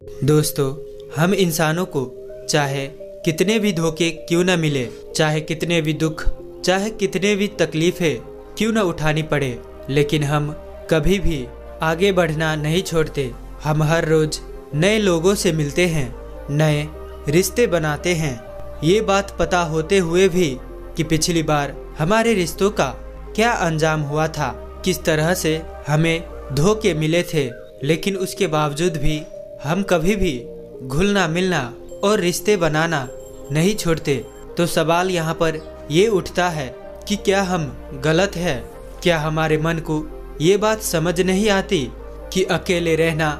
दोस्तों, हम इंसानों को चाहे कितने भी धोखे क्यों न मिले, चाहे कितने भी दुख, चाहे कितने भी तकलीफें क्यों न उठानी पड़े, लेकिन हम कभी भी आगे बढ़ना नहीं छोड़ते। हम हर रोज नए लोगों से मिलते हैं, नए रिश्ते बनाते हैं। ये बात पता होते हुए भी कि पिछली बार हमारे रिश्तों का क्या अंजाम हुआ था, किस तरह से हमें धोखे मिले थे, लेकिन उसके बावजूद भी हम कभी भी घुलना मिलना और रिश्ते बनाना नहीं छोड़ते। तो सवाल यहाँ पर ये उठता है कि क्या हम गलत हैं? क्या हमारे मन को ये बात समझ नहीं आती कि अकेले रहना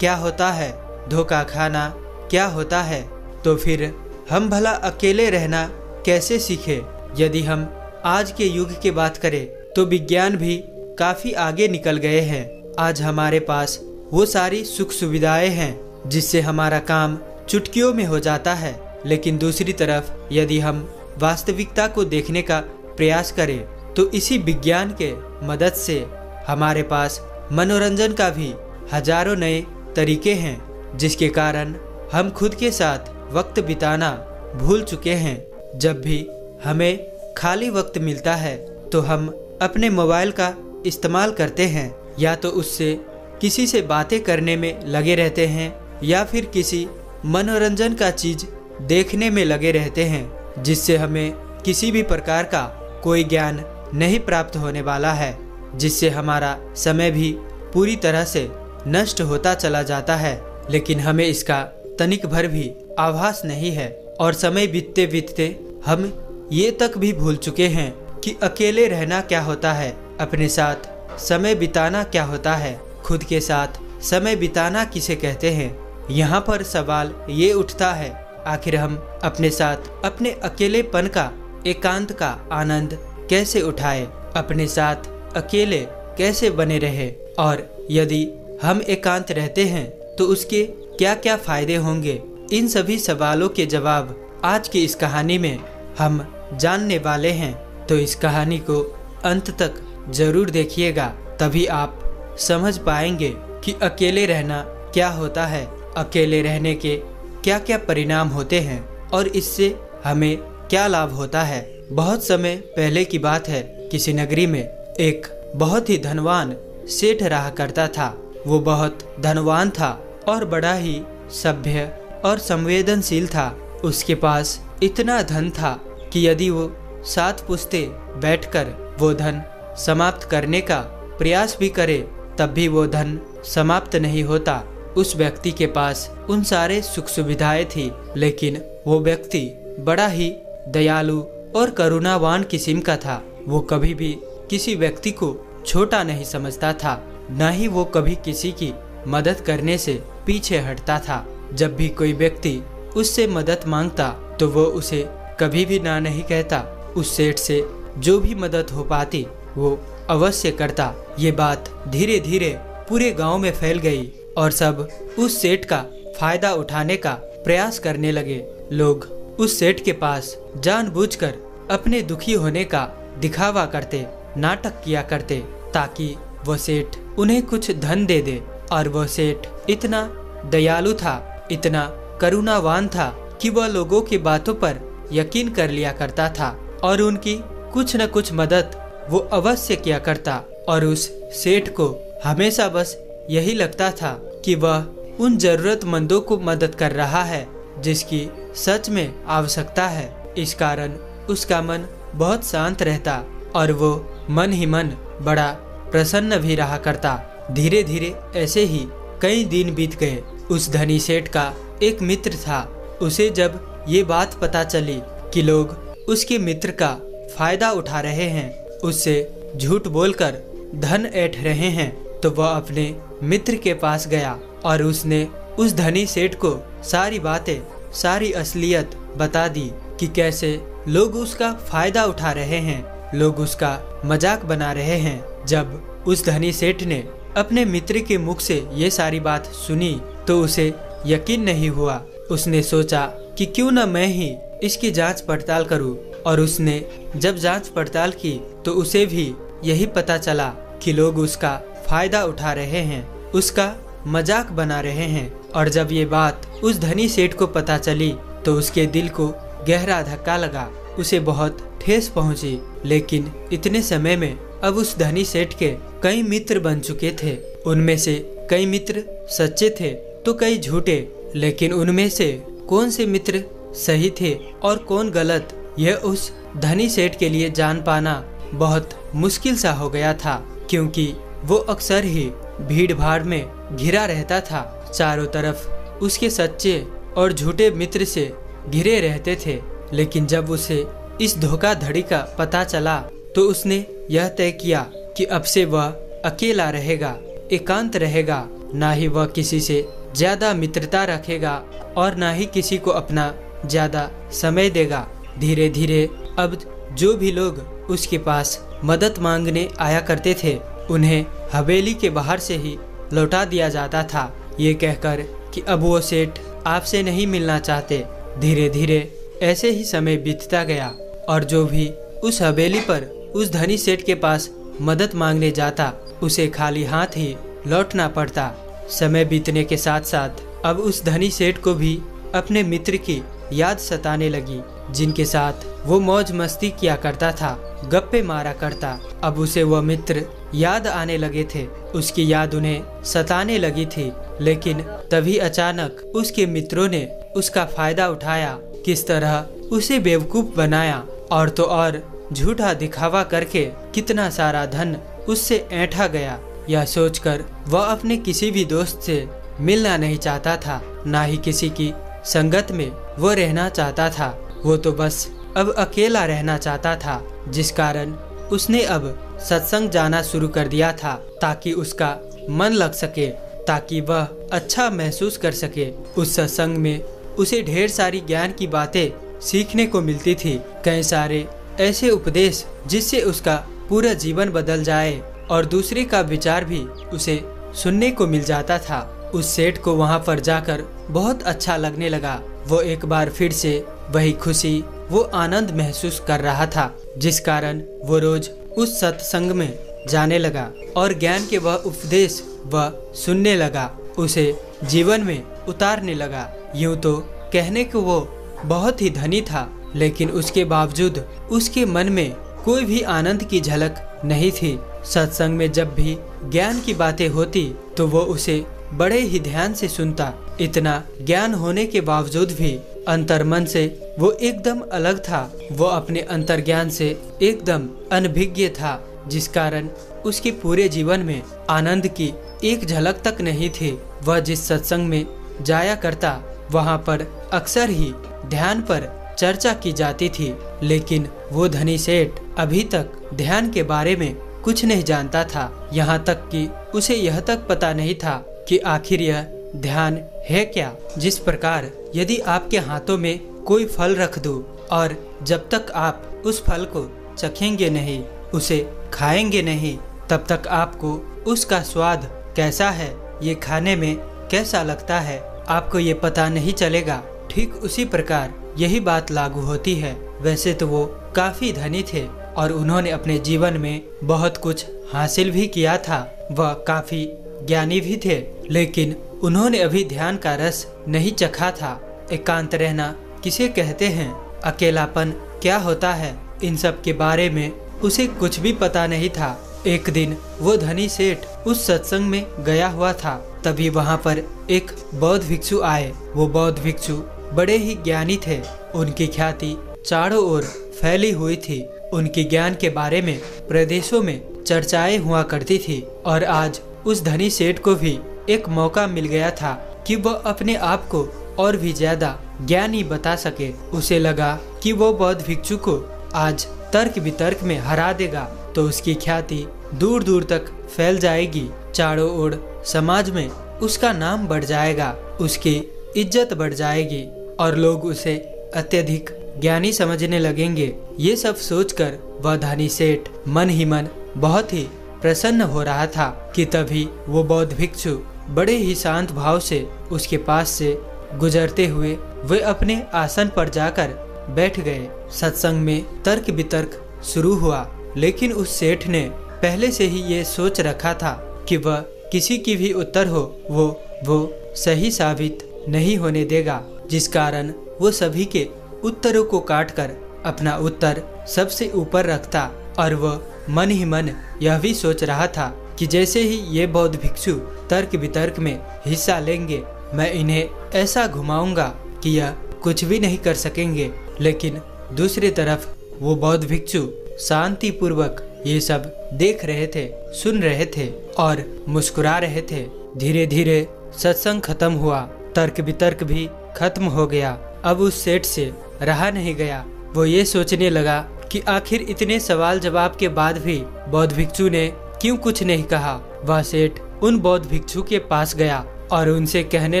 क्या होता है, धोखा खाना क्या होता है? तो फिर हम भला अकेले रहना कैसे सीखे? यदि हम आज के युग की बात करें तो विज्ञान भी काफ़ी आगे निकल गए हैं। आज हमारे पास वो सारी सुख सुविधाएं हैं जिससे हमारा काम चुटकियों में हो जाता है। लेकिन दूसरी तरफ यदि हम वास्तविकता को देखने का प्रयास करें तो इसी विज्ञान के मदद से हमारे पास मनोरंजन का भी हजारों नए तरीके हैं, जिसके कारण हम खुद के साथ वक्त बिताना भूल चुके हैं। जब भी हमें खाली वक्त मिलता है तो हम अपने मोबाइल का इस्तेमाल करते हैं, या तो उससे किसी से बातें करने में लगे रहते हैं या फिर किसी मनोरंजन का चीज देखने में लगे रहते हैं, जिससे हमें किसी भी प्रकार का कोई ज्ञान नहीं प्राप्त होने वाला है, जिससे हमारा समय भी पूरी तरह से नष्ट होता चला जाता है। लेकिन हमें इसका तनिक भर भी आभास नहीं है और समय बीतते बीतते हम ये तक भी भूल चुके हैं कि अकेले रहना क्या होता है, अपने साथ समय बिताना क्या होता है, खुद के साथ समय बिताना किसे कहते हैं। यहाँ पर सवाल ये उठता है, आखिर हम अपने साथ अपने अकेलेपन का, एकांत का आनंद कैसे उठाए, अपने साथ अकेले कैसे बने रहे, और यदि हम एकांत रहते हैं तो उसके क्या क्या फायदे होंगे। इन सभी सवालों के जवाब आज की इस कहानी में हम जानने वाले हैं। तो इस कहानी को अंत तक जरूर देखिएगा, तभी आप समझ पाएंगे कि अकेले रहना क्या होता है, अकेले रहने के क्या क्या परिणाम होते हैं और इससे हमें क्या लाभ होता है। बहुत समय पहले की बात है, किसी नगरी में एक बहुत ही धनवान सेठ रहा करता था। वो बहुत धनवान था और बड़ा ही सभ्य और संवेदनशील था। उसके पास इतना धन था कि यदि वो 7 पुश्ते बैठकर वो धन समाप्त करने का प्रयास भी करे तब भी वो धन समाप्त नहीं होता। उस व्यक्ति के पास उन सारे सुख सुविधाएं थी, लेकिन वो व्यक्ति बड़ा ही दयालु और करुणावान किस्म का था। वो कभी भी किसी व्यक्ति को छोटा नहीं समझता था, न ही वो कभी किसी की मदद करने से पीछे हटता था। जब भी कोई व्यक्ति उससे मदद मांगता तो वो उसे कभी भी ना नहीं कहता। उस सेठ से जो भी मदद हो पाती वो अवश्य करता। ये बात धीरे धीरे पूरे गांव में फैल गई और सब उस सेठ का फायदा उठाने का प्रयास करने लगे। लोग उस सेठ के पास जानबूझकर अपने दुखी होने का दिखावा करते, नाटक किया करते, ताकि वो सेठ उन्हें कुछ धन दे दे। और वो सेठ इतना दयालु था, इतना करुणावान था कि वह लोगों की बातों पर यकीन कर लिया करता था और उनकी कुछ न कुछ मदद वो अवश्य किया करता। और उस सेठ को हमेशा बस यही लगता था कि वह उन जरूरतमंदों को मदद कर रहा है जिसकी सच में आवश्यकता है। इस कारण उसका मन बहुत शांत रहता और वो मन ही मन बड़ा प्रसन्न भी रहा करता। धीरे धीरे ऐसे ही कई दिन बीत गए। उस धनी सेठ का एक मित्र था। उसे जब ये बात पता चली कि लोग उसके मित्र का फायदा उठा रहे हैं, उससे झूठ बोलकर धन ऐंठ रहे हैं, तो वह अपने मित्र के पास गया और उसने उस धनी सेठ को सारी बातें, सारी असलियत बता दी कि कैसे लोग उसका फायदा उठा रहे हैं, लोग उसका मजाक बना रहे हैं। जब उस धनी सेठ ने अपने मित्र के मुख से ये सारी बात सुनी तो उसे यकीन नहीं हुआ। उसने सोचा कि क्यों न मैं ही इसकी जांच पड़ताल करूं, और उसने जब जांच पड़ताल की तो उसे भी यही पता चला कि लोग उसका फायदा उठा रहे हैं, उसका मजाक बना रहे हैं। और जब ये बात उस धनी सेठ को पता चली तो उसके दिल को गहरा धक्का लगा। उसे बहुत ठेस पहुंची। लेकिन इतने समय में अब उस धनी सेठ के कई मित्र बन चुके थे। उनमें से कई मित्र सच्चे थे तो कई झूठे। लेकिन उनमें से कौन से मित्र सही थे और कौन गलत, यह उस धनी सेठ के लिए जान पाना बहुत मुश्किल सा हो गया था, क्योंकि वो अक्सर ही भीड़ भाड़ में घिरा रहता था। चारों तरफ उसके सच्चे और झूठे मित्र से घिरे रहते थे। लेकिन जब उसे इस धोखाधड़ी का पता चला तो उसने यह तय किया कि अब से वह अकेला रहेगा, एकांत रहेगा। ना ही वह किसी से ज्यादा मित्रता रखेगा और ना ही किसी को अपना ज्यादा समय देगा। धीरे धीरे अब जो भी लोग उसके पास मदद मांगने आया करते थे उन्हें हवेली के बाहर से ही लौटा दिया जाता था, ये कहकर कि अब वो सेठ आपसे नहीं मिलना चाहते। धीरे धीरे ऐसे ही समय बीतता गया और जो भी उस हवेली पर उस धनी सेठ के पास मदद मांगने जाता उसे खाली हाथ ही लौटना पड़ता। समय बीतने के साथ साथ अब उस धनी सेठ को भी अपने मित्र की याद सताने लगी, जिनके साथ वो मौज मस्ती किया करता था, गप्पे मारा करता। अब उसे वह मित्र याद आने लगे थे, उसकी याद उन्हें सताने लगी थी। लेकिन तभी अचानक उसके मित्रों ने उसका फायदा उठाया, किस तरह उसे बेवकूफ बनाया और तो और झूठा दिखावा करके कितना सारा धन उससे ऐंठा गया। यह सोचकर वह अपने किसी भी दोस्त से मिलना नहीं चाहता था, ना ही किसी की संगत में वो रहना चाहता था। वो तो बस अब अकेला रहना चाहता था, जिस कारण उसने अब सत्संग जाना शुरू कर दिया था ताकि उसका मन लग सके, ताकि वह अच्छा महसूस कर सके। उस सत्संग में उसे ढेर सारी ज्ञान की बातें सीखने को मिलती थी, कई सारे ऐसे उपदेश जिससे उसका पूरा जीवन बदल जाए और दूसरे का विचार भी उसे सुनने को मिल जाता था। उस सेठ को वहाँ पर जाकर बहुत अच्छा लगने लगा। वो एक बार फिर से वही खुशी, वो आनंद महसूस कर रहा था, जिस कारण वो रोज उस सत्संग में जाने लगा और ज्ञान के वह उपदेश वह सुनने लगा, उसे जीवन में उतारने लगा। यूं तो कहने को वो बहुत ही धनी था, लेकिन उसके बावजूद उसके मन में कोई भी आनंद की झलक नहीं थी। सत्संग में जब भी ज्ञान की बातें होती तो वो उसे बड़े ही ध्यान से सुनता। इतना ज्ञान होने के बावजूद भी अंतर्मन से वो एकदम अलग था। वो अपने अंतर्ज्ञान से एकदम अनभिज्ञ था, जिस कारण उसके पूरे जीवन में आनंद की एक झलक तक नहीं थी। वह जिस सत्संग में जाया करता वहाँ पर अक्सर ही ध्यान पर चर्चा की जाती थी, लेकिन वो धनी सेठ अभी तक ध्यान के बारे में कुछ नहीं जानता था। यहाँ तक कि उसे यह तक पता नहीं था कि आखिर यह ध्यान है क्या। जिस प्रकार यदि आपके हाथों में कोई फल रख दूं और जब तक आप उस फल को चखेंगे नहीं, उसे खाएंगे नहीं, तब तक आपको उसका स्वाद कैसा है, ये खाने में कैसा लगता है, आपको ये पता नहीं चलेगा। ठीक उसी प्रकार यही बात लागू होती है। वैसे तो वो काफी धनी थे और उन्होंने अपने जीवन में बहुत कुछ हासिल भी किया था, वह काफी ज्ञानी भी थे, लेकिन उन्होंने अभी ध्यान का रस नहीं चखा था। एकांत रहना किसे कहते हैं, अकेलापन क्या होता है, इन सब के बारे में उसे कुछ भी पता नहीं था। एक दिन वो धनी सेठ उस सत्संग में गया हुआ था, तभी वहाँ पर एक बौद्ध भिक्षु आए। वो बौद्ध भिक्षु बड़े ही ज्ञानी थे, उनकी ख्याति चारों ओर फैली हुई थी। उनके ज्ञान के बारे में प्रदेशों में चर्चाएं हुआ करती थी और आज उस धनी सेठ को भी एक मौका मिल गया था कि वह अपने आप को और भी ज्यादा ज्ञानी बता सके। उसे लगा कि वो बौद्ध भिक्षु को आज तर्क वितर्क में हरा देगा तो उसकी ख्याति दूर दूर तक फैल जाएगी, चारों ओर समाज में उसका नाम बढ़ जाएगा, उसकी इज्जत बढ़ जाएगी और लोग उसे अत्यधिक ज्ञानी समझने लगेंगे। ये सब सोचकर वह धनी सेठ मन ही मन बहुत ही प्रसन्न हो रहा था कि तभी वो बौद्ध भिक्षु बड़े ही शांत भाव से उसके पास से गुजरते हुए वे अपने आसन पर जाकर बैठ गए। सत्संग में तर्क वितर्क शुरू हुआ, लेकिन उस सेठ ने पहले से ही ये सोच रखा था कि वह किसी की भी उत्तर हो वो सही साबित नहीं होने देगा, जिस कारण वो सभी के उत्तरों को काटकर अपना उत्तर सबसे ऊपर रखता। और वह मन ही मन यह भी सोच रहा था कि जैसे ही ये बौद्ध भिक्षु तर्क वितर्क में हिस्सा लेंगे, मैं इन्हें ऐसा घुमाऊंगा कि यह कुछ भी नहीं कर सकेंगे। लेकिन दूसरी तरफ वो बौद्ध भिक्षु शांति पूर्वक ये सब देख रहे थे, सुन रहे थे और मुस्कुरा रहे थे। धीरे धीरे सत्संग खत्म हुआ, तर्क वितर्क भी खत्म हो गया। अब उस सेठ से रहा नहीं गया। वो ये सोचने लगा कि आखिर इतने सवाल जवाब के बाद भी बौद्ध भिक्षु ने क्यों कुछ नहीं कहा। वह सेठ उन बौद्ध भिक्षु के पास गया और उनसे कहने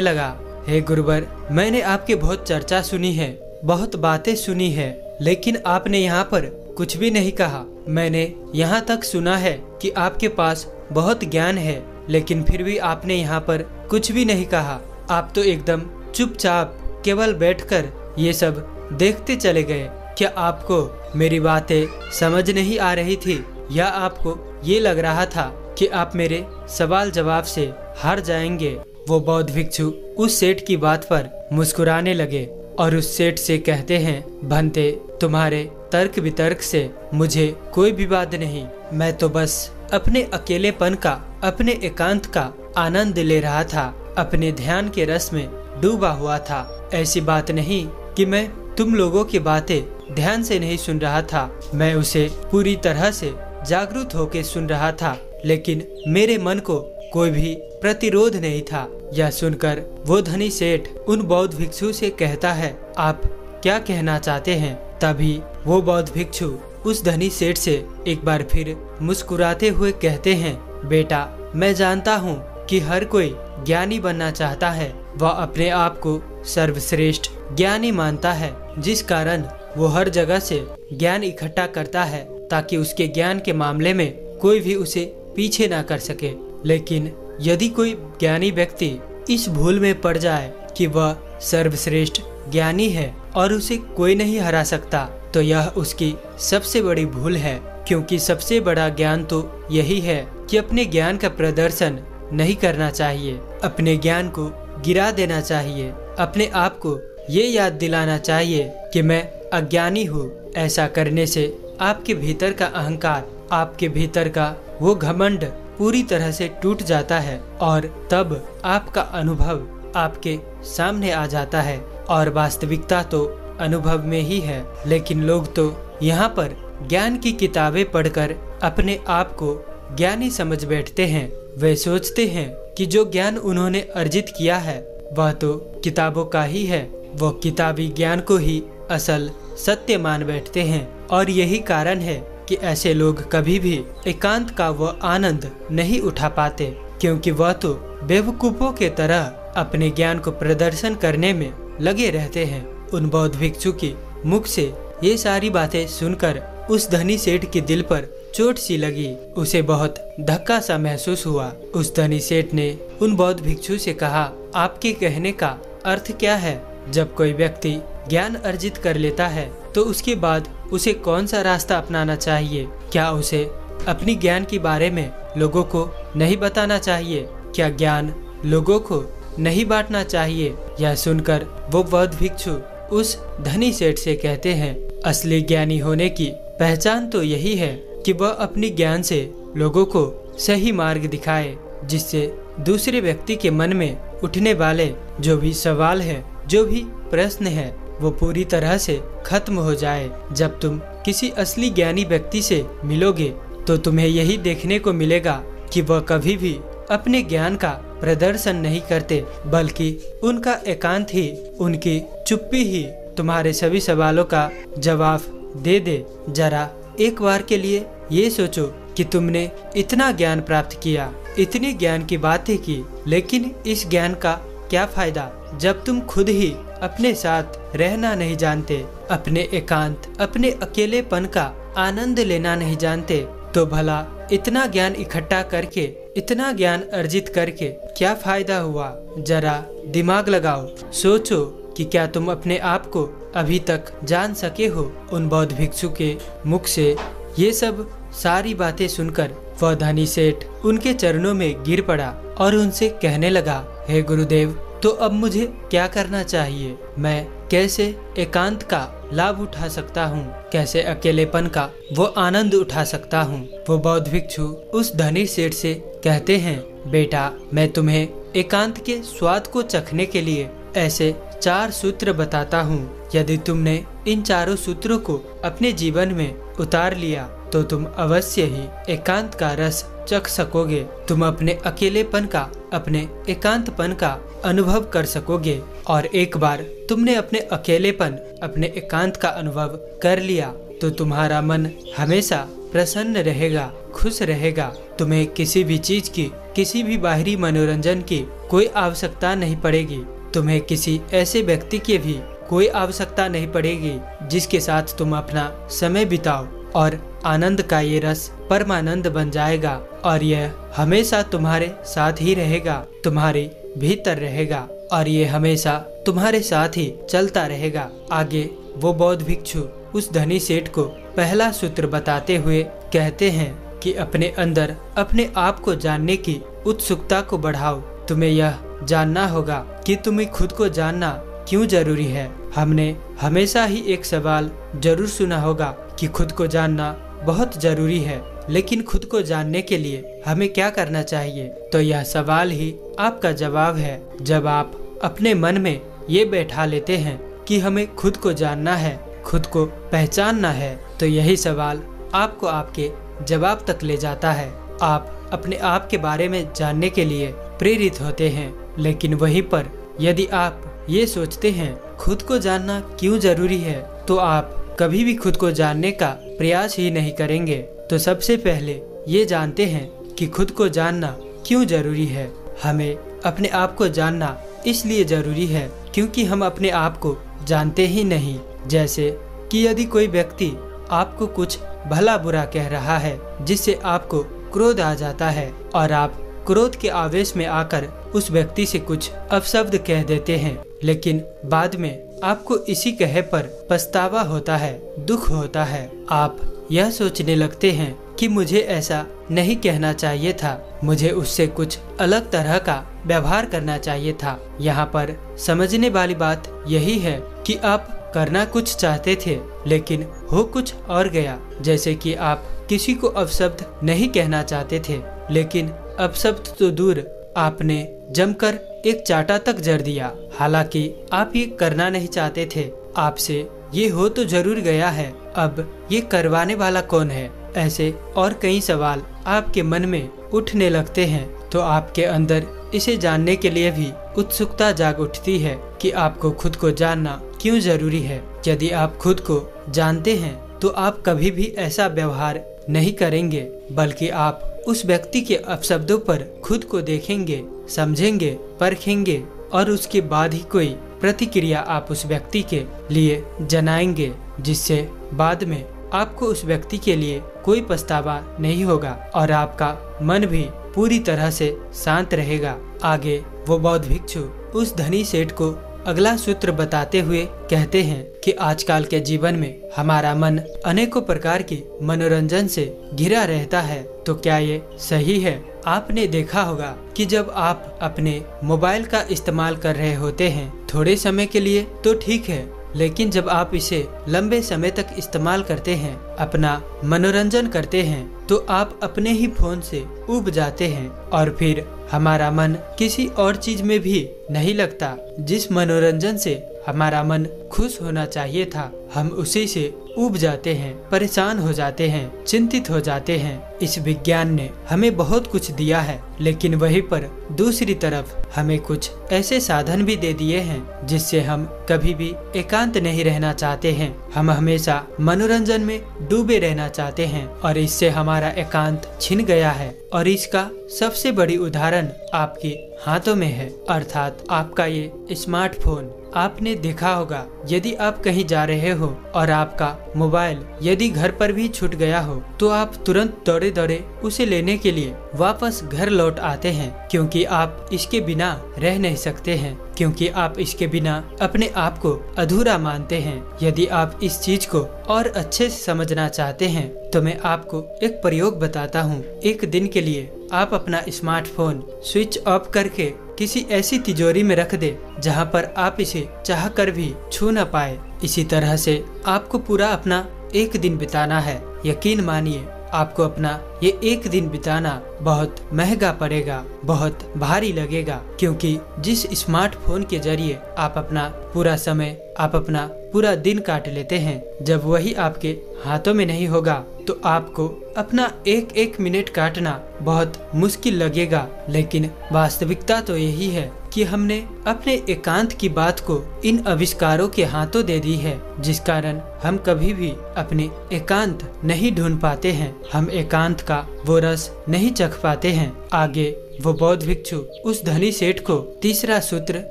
लगा, हे गुरुवर, मैंने आपकी बहुत चर्चा सुनी है, बहुत बातें सुनी है, लेकिन आपने यहाँ पर कुछ भी नहीं कहा। मैंने यहाँ तक सुना है कि आपके पास बहुत ज्ञान है, लेकिन फिर भी आपने यहाँ पर कुछ भी नहीं कहा। आप तो एकदम चुपचाप केवल बैठकर ये सब देखते चले गए। क्या आपको मेरी बातें समझ नहीं आ रही थी, या आपको ये लग रहा था कि आप मेरे सवाल जवाब से हार जाएंगे? वो बौद्ध भिक्षु उस सेठ की बात पर मुस्कुराने लगे और उस सेठ से कहते हैं, भंते, तुम्हारे तर्क वितर्क से मुझे कोई विवाद नहीं। मैं तो बस अपने अकेलेपन का, अपने एकांत का आनंद ले रहा था, अपने ध्यान के रस में डूबा हुआ था। ऐसी बात नहीं कि मैं तुम लोगों की बातें ध्यान से नहीं सुन रहा था, मैं उसे पूरी तरह से जागरूक होकर सुन रहा था, लेकिन मेरे मन को कोई भी प्रतिरोध नहीं था। यह सुनकर वो धनी सेठ उन बौद्ध भिक्षु से कहता है, आप क्या कहना चाहते हैं? तभी वो बौद्ध भिक्षु उस धनी सेठ से एक बार फिर मुस्कुराते हुए कहते हैं, बेटा, मैं जानता हूँ कि हर कोई ज्ञानी बनना चाहता है, वह अपने आप को सर्वश्रेष्ठ ज्ञानी मानता है, जिस कारण वो हर जगह से ज्ञान इकट्ठा करता है ताकि उसके ज्ञान के मामले में कोई भी उसे पीछे ना कर सके। लेकिन यदि कोई ज्ञानी व्यक्ति इस भूल में पड़ जाए कि वह सर्वश्रेष्ठ ज्ञानी है और उसे कोई नहीं हरा सकता, तो यह उसकी सबसे बड़ी भूल है। क्योंकि सबसे बड़ा ज्ञान तो यही है कि अपने ज्ञान का प्रदर्शन नहीं करना चाहिए, अपने ज्ञान को गिरा देना चाहिए, अपने आप को ये याद दिलाना चाहिए कि मैं अज्ञानी हूँ। ऐसा करने से आपके भीतर का अहंकार, आपके भीतर का वो घमंड पूरी तरह से टूट जाता है और तब आपका अनुभव आपके सामने आ जाता है। और वास्तविकता तो अनुभव में ही है। लेकिन लोग तो यहाँ पर ज्ञान की किताबें पढ़कर अपने आप को ज्ञानी समझ बैठते हैं। वे सोचते हैं कि जो ज्ञान उन्होंने अर्जित किया है वह तो किताबों का ही है। वो किताबी ज्ञान को ही असल सत्य मान बैठते हैं। और यही कारण है कि ऐसे लोग कभी भी एकांत का वह आनंद नहीं उठा पाते, क्योंकि वह तो बेवकूफों के तरह अपने ज्ञान को प्रदर्शन करने में लगे रहते हैं। उन बौद्ध भिक्षु की मुख से ये सारी बातें सुनकर उस धनी सेठ के दिल पर चोट सी लगी। उसे बहुत धक्का सा महसूस हुआ। उस धनी सेठ ने उन बौद्ध भिक्षु से कहा, आपके कहने का अर्थ क्या है? जब कोई व्यक्ति ज्ञान अर्जित कर लेता है तो उसके बाद उसे कौन सा रास्ता अपनाना चाहिए? क्या उसे अपनी ज्ञान के बारे में लोगों को नहीं बताना चाहिए? क्या ज्ञान लोगों को नहीं बांटना चाहिए? यह सुनकर वो बौद्ध भिक्षु उस धनी सेठ से कहते हैं, असली ज्ञानी होने की पहचान तो यही है कि वह अपनी ज्ञान से लोगों को सही मार्ग दिखाए, जिससे दूसरे व्यक्ति के मन में उठने वाले जो भी सवाल है, जो भी प्रश्न है, वो पूरी तरह से खत्म हो जाए। जब तुम किसी असली ज्ञानी व्यक्ति से मिलोगे तो तुम्हें यही देखने को मिलेगा कि वह कभी भी अपने ज्ञान का प्रदर्शन नहीं करते, बल्कि उनका एकांत ही, उनकी चुप्पी ही तुम्हारे सभी सवालों का जवाब दे दे। जरा एक बार के लिए ये सोचो कि तुमने इतना ज्ञान प्राप्त किया, इतने ज्ञान की बातें की, लेकिन इस ज्ञान का क्या फायदा जब तुम खुद ही अपने साथ रहना नहीं जानते, अपने एकांत, अपने अकेलेपन का आनंद लेना नहीं जानते? तो भला इतना ज्ञान इकट्ठा करके, इतना ज्ञान अर्जित करके क्या फायदा हुआ? जरा दिमाग लगाओ, सोचो कि क्या तुम अपने आप को अभी तक जान सके हो? उन बौद्ध भिक्षु के मुख से ये सब सारी बातें सुनकर वह धनी सेठ उनके चरणों में गिर पड़ा और उनसे कहने लगा, हे गुरुदेव, तो अब मुझे क्या करना चाहिए? मैं कैसे एकांत का लाभ उठा सकता हूँ? कैसे अकेलेपन का वो आनंद उठा सकता हूँ? वो बौद्ध भिक्षु उस धनी सेठ से कहते हैं, बेटा, मैं तुम्हें एकांत के स्वाद को चखने के लिए ऐसे 4 सूत्र बताता हूँ। यदि तुमने इन चारों सूत्रों को अपने जीवन में उतार लिया तो तुम अवश्य ही एकांत का रस चख सकोगे। तुम अपने अकेलेपन का, अपने एकांतपन का अनुभव कर सकोगे। और एक बार तुमने अपने अकेलेपन, अपने एकांत का अनुभव कर लिया तो तुम्हारा मन हमेशा प्रसन्न रहेगा, खुश रहेगा। तुम्हें किसी भी चीज की, किसी भी बाहरी मनोरंजन की कोई आवश्यकता नहीं पड़ेगी। तुम्हें किसी ऐसे व्यक्ति की भी कोई आवश्यकता नहीं पड़ेगी जिसके साथ तुम अपना समय बिताओ। और आनंद का ये रस परमानंद बन जाएगा और यह हमेशा तुम्हारे साथ ही रहेगा, तुम्हारे भीतर रहेगा और ये हमेशा तुम्हारे साथ ही चलता रहेगा। आगे वो बौद्ध भिक्षु उस धनी सेठ को पहला सूत्र बताते हुए कहते हैं कि अपने अंदर अपने आप को जानने की उत्सुकता को बढ़ाओ। तुम्हें यह जानना होगा कि तुम्हें खुद को जानना क्यों जरूरी है। हमने हमेशा ही एक सवाल जरूर सुना होगा कि खुद को जानना बहुत जरूरी है, लेकिन खुद को जानने के लिए हमें क्या करना चाहिए? तो यह सवाल ही आपका जवाब है। जब आप अपने मन में ये बैठा लेते हैं कि हमें खुद को जानना है, खुद को पहचानना है, तो यही सवाल आपको आपके जवाब तक ले जाता है। आप अपने आप के बारे में जानने के लिए प्रेरित होते हैं। लेकिन वहीं पर यदि आप ये सोचते हैं खुद को जानना क्यों जरूरी है, तो आप कभी भी खुद को जानने का प्रयास ही नहीं करेंगे। तो सबसे पहले ये जानते हैं कि खुद को जानना क्यों जरूरी है। हमें अपने आप को जानना इसलिए जरूरी है क्योंकि हम अपने आप को जानते ही नहीं। जैसे कि यदि कोई व्यक्ति आपको कुछ भला बुरा कह रहा है जिससे आपको क्रोध आ जाता है और आप क्रोध के आवेश में आकर उस व्यक्ति से कुछ अपशब्द कह देते हैं, लेकिन बाद में आपको इसी कहे पर पछतावा होता है, दुख होता है। आप यह सोचने लगते हैं कि मुझे ऐसा नहीं कहना चाहिए था, मुझे उससे कुछ अलग तरह का व्यवहार करना चाहिए था। यहाँ पर समझने वाली बात यही है कि आप करना कुछ चाहते थे लेकिन हो कुछ और गया। जैसे कि आप किसी को अपशब्द नहीं कहना चाहते थे, लेकिन अपशब्द तो दूर, आपने जमकर एक चाटा तक जड़ दिया। हालांकि आप ये करना नहीं चाहते थे, आपसे ये हो तो जरूर गया है, अब ये करवाने वाला कौन है? ऐसे और कई सवाल आपके मन में उठने लगते हैं। तो आपके अंदर इसे जानने के लिए भी उत्सुकता जाग उठती है कि आपको खुद को जानना क्यों जरूरी है। यदि आप खुद को जानते हैं तो आप कभी भी ऐसा व्यवहार नहीं करेंगे, बल्कि आप उस व्यक्ति के अपशब्दों पर खुद को देखेंगे, समझेंगे, परखेंगे और उसके बाद ही कोई प्रतिक्रिया आप उस व्यक्ति के लिए जनाएंगे, जिससे बाद में आपको उस व्यक्ति के लिए कोई पछतावा नहीं होगा और आपका मन भी पूरी तरह से शांत रहेगा। आगे वो बौद्ध भिक्षु उस धनी सेठ को अगला सूत्र बताते हुए कहते हैं कि आजकल के जीवन में हमारा मन अनेकों प्रकार के मनोरंजन से घिरा रहता है। तो क्या ये सही है? आपने देखा होगा कि जब आप अपने मोबाइल का इस्तेमाल कर रहे होते हैं थोड़े समय के लिए तो ठीक है, लेकिन जब आप इसे लंबे समय तक इस्तेमाल करते हैं, अपना मनोरंजन करते हैं, तो आप अपने ही फोन से ऊब जाते हैं और फिर हमारा मन किसी और चीज में भी नहीं लगता। जिस मनोरंजन से हमारा मन खुश होना चाहिए था, हम उसी से ऊब जाते हैं, परेशान हो जाते हैं, चिंतित हो जाते हैं। इस विज्ञान ने हमें बहुत कुछ दिया है, लेकिन वहीं पर दूसरी तरफ हमें कुछ ऐसे साधन भी दे दिए हैं जिससे हम कभी भी एकांत नहीं रहना चाहते हैं। हम हमेशा मनोरंजन में डूबे रहना चाहते हैं और इससे हमारा एकांत छिन गया है। और इसका सबसे बड़ी उदाहरण आपके हाथों में है, अर्थात आपका ये स्मार्टफोन। आपने देखा होगा यदि आप कहीं जा रहे हो और आपका मोबाइल यदि घर पर भी छूट गया हो तो आप तुरंत दौड़े दौड़े उसे लेने के लिए वापस घर लौट आते हैं, क्योंकि आप इसके बिना रह नहीं सकते हैं, क्योंकि आप इसके बिना अपने आप को अधूरा मानते हैं। यदि आप इस चीज को और अच्छे से समझना चाहते हैं तो मैं आपको एक प्रयोग बताता हूँ। एक दिन के लिए आप अपना स्मार्टफोन स्विच ऑफ करके किसी ऐसी तिजोरी में रख दे जहाँ पर आप इसे चाह कर भी छू न पाए। इसी तरह से आपको पूरा अपना एक दिन बिताना है। यकीन मानिए आपको अपना ये एक दिन बिताना बहुत महंगा पड़ेगा, बहुत भारी लगेगा, क्योंकि जिस स्मार्टफोन के जरिए आप अपना पूरा समय, आप अपना पूरा दिन काट लेते हैं, जब वही आपके हाथों में नहीं होगा तो आपको अपना एक एक मिनट काटना बहुत मुश्किल लगेगा। लेकिन वास्तविकता तो यही है कि हमने अपने एकांत की बात को इन आविष्कारों के हाथों दे दी है, जिस कारण हम कभी भी अपने एकांत नहीं ढूंढ पाते हैं। हम एकांत का वो रस नहीं चख पाते हैं। आगे वो बौद्ध भिक्षु उस धनी सेठ को तीसरा सूत्र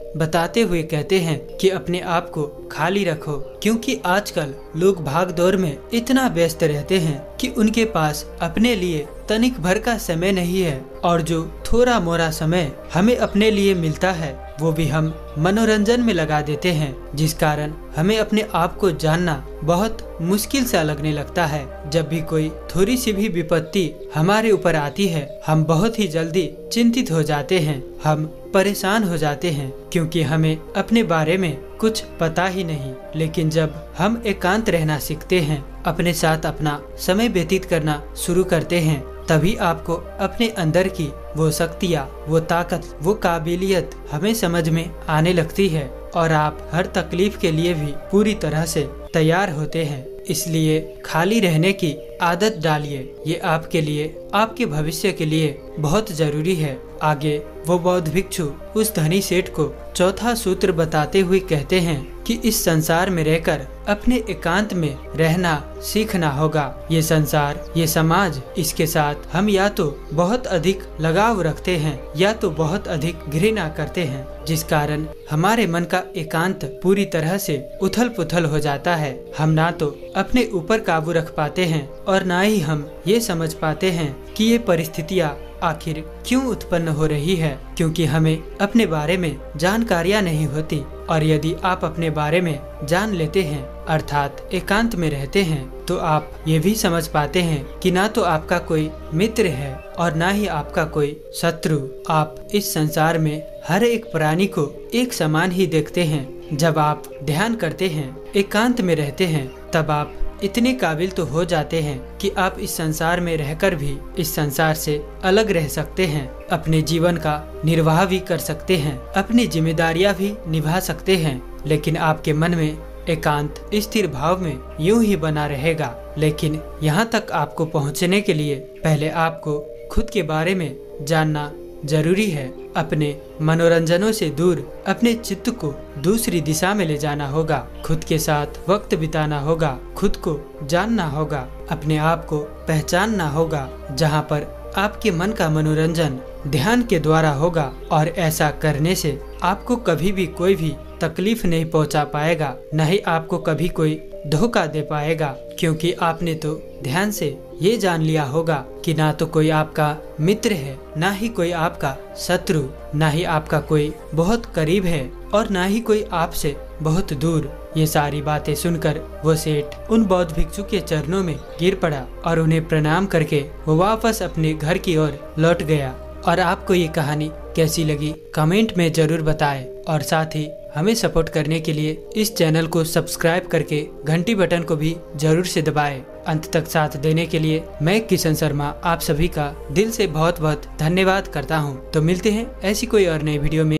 बताते हुए कहते हैं कि अपने आप को खाली रखो, क्योंकि आजकल लोग भाग दौड़ में इतना व्यस्त रहते हैं कि उनके पास अपने लिए तनिक भर का समय नहीं है, और जो थोड़ा मोरा समय हमें अपने लिए मिलता है वो भी हम मनोरंजन में लगा देते हैं, जिस कारण हमें अपने आप को जानना बहुत मुश्किल सा लगने लगता है। जब भी कोई थोड़ी सी भी विपत्ति हमारे ऊपर आती है हम बहुत ही जल्दी चिंतित हो जाते हैं, हम परेशान हो जाते हैं, क्योंकि हमें अपने बारे में कुछ पता ही नहीं। लेकिन जब हम एकांत रहना सीखते हैं, अपने साथ अपना समय व्यतीत करना शुरू करते हैं, तभी आपको अपने अंदर की वो शक्तियाँ, वो ताकत, वो काबिलियत हमें समझ में आने लगती है और आप हर तकलीफ के लिए भी पूरी तरह से तैयार होते हैं। इसलिए खाली रहने की आदत डालिए, ये आपके लिए, आपके भविष्य के लिए बहुत जरूरी है। आगे वो बौद्ध भिक्षु उस धनी सेठ को चौथा सूत्र बताते हुए कहते हैं कि इस संसार में रहकर अपने एकांत में रहना सीखना होगा। ये संसार, ये समाज, इसके साथ हम या तो बहुत अधिक लगाव रखते हैं या तो बहुत अधिक घृणा करते हैं, जिस कारण हमारे मन का एकांत पूरी तरह से उथल पुथल हो जाता है। हम ना तो अपने ऊपर काबू रख पाते हैं और ना ही हम ये समझ पाते हैं कि ये परिस्थितियाँ आखिर क्यों उत्पन्न हो रही है, क्योंकि हमें अपने बारे में जानकारियाँ नहीं होती। और यदि आप अपने बारे में जान लेते हैं, अर्थात एकांत में रहते हैं, तो आप ये भी समझ पाते हैं कि ना तो आपका कोई मित्र है और ना ही आपका कोई शत्रु। आप इस संसार में हर एक प्राणी को एक समान ही देखते हैं। जब आप ध्यान करते हैं, एकांत में रहते हैं, तब आप इतने काबिल तो हो जाते हैं कि आप इस संसार में रहकर भी इस संसार से अलग रह सकते हैं, अपने जीवन का निर्वाह भी कर सकते हैं, अपनी जिम्मेदारियां भी निभा सकते हैं। लेकिन आपके मन में एकांत स्थिर भाव में यूं ही बना रहेगा। लेकिन यहाँ तक आपको पहुँचने के लिए पहले आपको खुद के बारे में जानना जरूरी है। अपने मनोरंजनों से दूर अपने चित्त को दूसरी दिशा में ले जाना होगा, खुद के साथ वक्त बिताना होगा, खुद को जानना होगा, अपने आप को पहचानना होगा, जहाँ पर आपके मन का मनोरंजन ध्यान के द्वारा होगा। और ऐसा करने से आपको कभी भी कोई भी तकलीफ नहीं पहुंचा पाएगा, न ही आपको कभी कोई धोखा दे पाएगा, क्योंकि आपने तो ध्यान से ये जान लिया होगा कि ना तो कोई आपका मित्र है, ना ही कोई आपका शत्रु, ना ही आपका कोई बहुत करीब है और ना ही कोई आपसे बहुत दूर। ये सारी बातें सुनकर वो सेठ उन बौद्ध भिक्षु के चरणों में गिर पड़ा और उन्हें प्रणाम करके वो वापस अपने घर की ओर लौट गया। और आपको ये कहानी कैसी लगी कमेंट में जरूर बताएं, और साथ ही हमें सपोर्ट करने के लिए इस चैनल को सब्सक्राइब करके घंटी बटन को भी जरूर से दबाएं। अंत तक साथ देने के लिए मैं किशन शर्मा आप सभी का दिल से बहुत बहुत धन्यवाद करता हूं। तो मिलते हैं ऐसी कोई और नई वीडियो में।